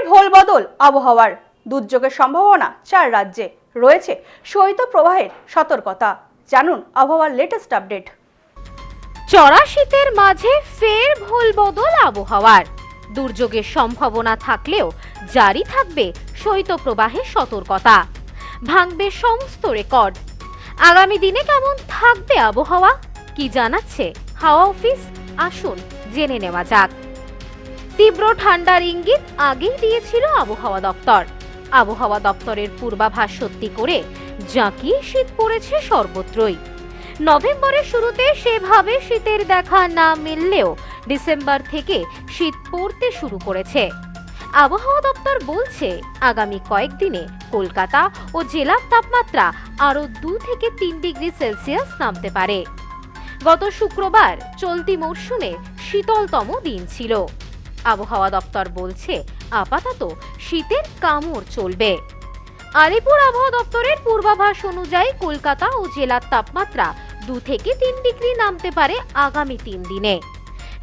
ভোল বদল আবহাওয়ার, দুর্যোগের সম্ভাবনা 4 রাজ্যে, রয়েছে শৈত্যপ্রবাহের সতর্কতা। জানুন আবহাওয়ার লেটেস্ট আপডেট। চড়া শীতের মাঝে ফের ভোল বদল আবহাওয়ার, দুর্যোগের সম্ভাবনা থাকলেও জারি থাকবে শৈত্যপ্রবাহের সতর্কতা, ভাঙবে সমস্ত রেকর্ড। আগামী দিনে কেমন থাকবে আবহাওয়া, কি জানাচ্ছে হাওয়া অফিস, আসুন জেনে নেওয়া যাক। তীব্র ঠান্ডার ইঙ্গিত আগেই দিয়েছিল আবহাওয়া দপ্তর। আবহাওয়া দপ্তরের পূর্বাভাস সত্যি করে জাঁকিয়ে শীত পড়েছে সর্বত্রই। নভেম্বরের শুরুতে সেভাবে শীতের দেখা না মিললেও ডিসেম্বর থেকে শীত পড়তে শুরু করেছে। আবহাওয়া দপ্তর বলছে আগামী কয়েকদিনে কলকাতা ও জেলার তাপমাত্রা আরও 2 থেকে 3 ডিগ্রি সেলসিয়াস নামতে পারে। গত শুক্রবার চলতি মরশুমে শীতলতম দিন ছিল। আবহাওয়া দপ্তর বলছে আপাতত শীতের কামড় চলবে। আলিপুর আবহাওয়া দপ্তরের পূর্বাভাস অনুযায়ী কলকাতা ও জেলার তাপমাত্রা 2 থেকে 3 ডিগ্রি নামতে পারে আগামী 3 দিনে।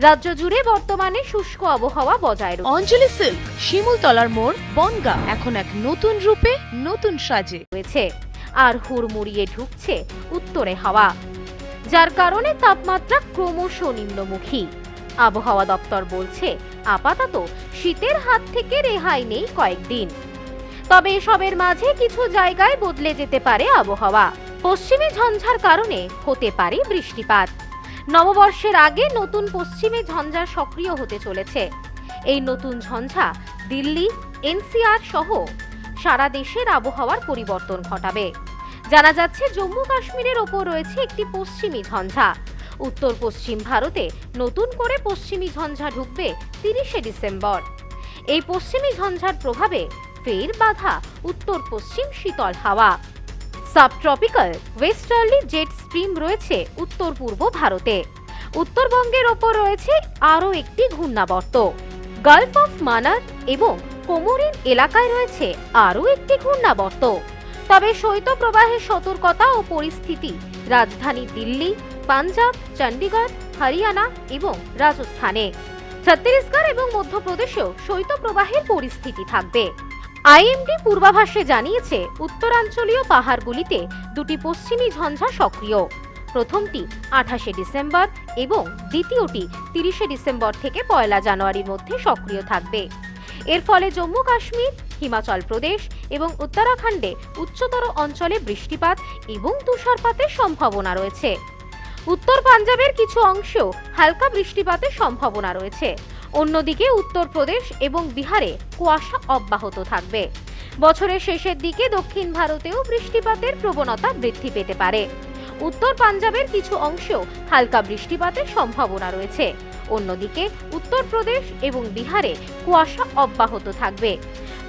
রাজ্য জুড়ে বর্তমানে শুষ্ক আবহাওয়া বজায় রয়েছে। অঞ্জলি সিল্ক, শিমুলতলার মোড়, বনগাঁ এখন এক নতুন রূপে, নতুন সাজে আর হুড়মুড়িয়ে ঢুকছে উত্তরে হাওয়া, যার কারণে তাপমাত্রা ক্রমশ নিম্নমুখী। আবহাওয়া দপ্তর বলছে আপাতত শীতের হাত থেকে রেহাই নেই কয়েকদিন। তবে এসবের মাঝে কিছু জায়গায় বদলে যেতে পারে আবহাওয়া। পশ্চিমী ঝঞ্ঝার কারণে হতে পারে বৃষ্টিপাত। নববর্ষের আগে নতুন পশ্চিমী ঝঞ্ঝা সক্রিয় হতে চলেছে। এই নতুন ঝঞ্ঝা দিল্লি, এনসিআর সহ সারা দেশের আবহাওয়ার পরিবর্তন ঘটাবে। জানা যাচ্ছে জম্মু কাশ্মীরের ওপর রয়েছে একটি পশ্চিমী ঝঞ্ঝা। উত্তর পশ্চিম ভারতে নতুন করে পশ্চিমী ঝঞ্ঝা ঢুকবে 30শে ডিসেম্বর। এই পশ্চিমী ঝঞ্ঝার প্রভাবে ফের বাধা উত্তর পশ্চিম শীতল হাওয়া। সাবট্রপিক্যাল ওয়েস্টার্লি জেট স্ট্রিম রয়েছে উত্তর পূর্ব ভারতে। উত্তরবঙ্গের ওপর রয়েছে আরও একটি ঘূর্ণাবর্ত। গালফ অফ মান্নার এবং কোমোরিন এলাকায় রয়েছে আরও একটি ঘূর্ণাবর্ত। তবে শৈত্যপ্রবাহের সতর্কতা ও পরিস্থিতি রাজধানী দিল্লি, পাঞ্জাব, চণ্ডীগড়, হরিয়ানা এবং রাজস্থানে। ছত্তিশগড় এবং মধ্যপ্রদেশেও শৈত্যপ্রবাহের পরিস্থিতি থাকবে। আইএমডি পূর্বাভাসে জানিয়েছে উত্তরাঞ্চলীয় পাহাড়গুলিতে 2টি পশ্চিমী ঝঞ্ঝা সক্রিয়। প্রথমটি 28শে ডিসেম্বর এবং দ্বিতীয়টি 30শে ডিসেম্বর থেকে 1 জানুয়ারির মধ্যে সক্রিয় থাকবে। এর ফলে জম্মু কাশ্মীর, হিমাচল প্রদেশ এবং উত্তরাখণ্ডে উচ্চতর অঞ্চলে বৃষ্টিপাত এবং তুষারপাতের সম্ভাবনা রয়েছে। উত্তর পাঞ্জাবের কিছু অংশেও হালকা বৃষ্টিপাতের সম্ভাবনা রয়েছে। অন্যদিকে উত্তরপ্রদেশ এবং বিহারে কুয়াশা অব্যাহত থাকবে। বছরের শেষের দিকে দক্ষিণ ভারতেও বৃষ্টিপাতের প্রবণতা বৃদ্ধি পেতে পারে। উত্তর পাঞ্জাবের কিছু অংশেও হালকা বৃষ্টিপাতের সম্ভাবনা রয়েছে। অন্যদিকে উত্তরপ্রদেশ এবং বিহারে কুয়াশা অব্যাহত থাকবে।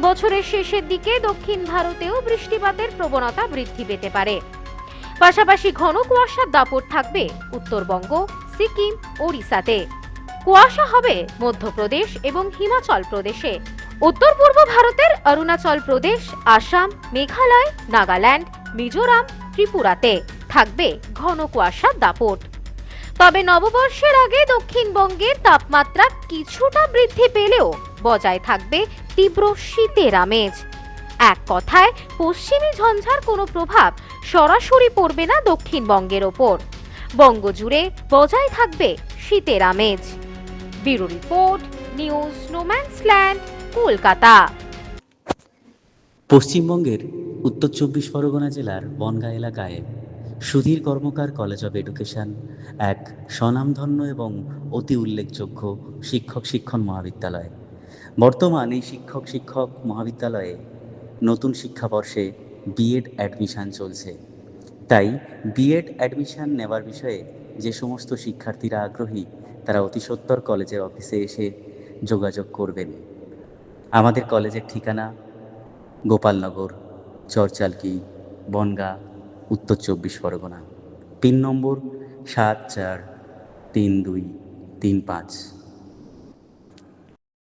বছরের শেষের দিকে দক্ষিণ ভারতেও বৃষ্টিপাতের প্রবণতা বৃদ্ধি পেতে পারে। পাশাপাশি ঘন কুয়াশার দাপট থাকবে উত্তরবঙ্গ, সিকিম, ওড়িশাতে। কুয়াশা হবে মধ্যপ্রদেশ এবং হিমাচল প্রদেশে। উত্তর পূর্ব ভারতের অরুণাচল প্রদেশ, আসাম, মেঘালয়, নাগাল্যান্ড, মিজোরাম, ত্রিপুরাতে থাকবে ঘন কুয়াশার দাপট। তবে নববর্ষের আগে দক্ষিণবঙ্গের তাপমাত্রা কিছুটা বৃদ্ধি পেলেও বজায় থাকবে তীব্র শীতের আমেজ। এক কথায় পশ্চিমী ঝঞ্ঝার কোনো প্রভাব সরাসরি পড়বে না দক্ষিণবঙ্গের ওপর। বঙ্গজুড়ে বজায় থাকবে শীতের আমেজ। Bureau report, news no man's land, Kolkata. পশ্চিমবঙ্গের উত্তর 24 পরগনা জেলার বনগাঁ এলাকায় সুধীর কর্মকার কলেজ অব এডুকেশন এক স্বনামধন্য এবং অতি উল্লেখযোগ্য শিক্ষণ মহাবিদ্যালয়। বর্তমান এই শিক্ষক মহাবিদ্যালয়ে নতুন শিক্ষাবর্ষে বিএড অ্যাডমিশান চলছে। তাই বিএড অ্যাডমিশান নেওয়ার বিষয়ে যে সমস্ত শিক্ষার্থীরা আগ্রহী তারা অতি সত্বর কলেজের অফিসে এসে যোগাযোগ করবেন। আমাদের কলেজের ঠিকানা গোপালনগর, চরচালকি, বনগাঁ, উত্তর 24 পরগনা। পিন নম্বর 743235।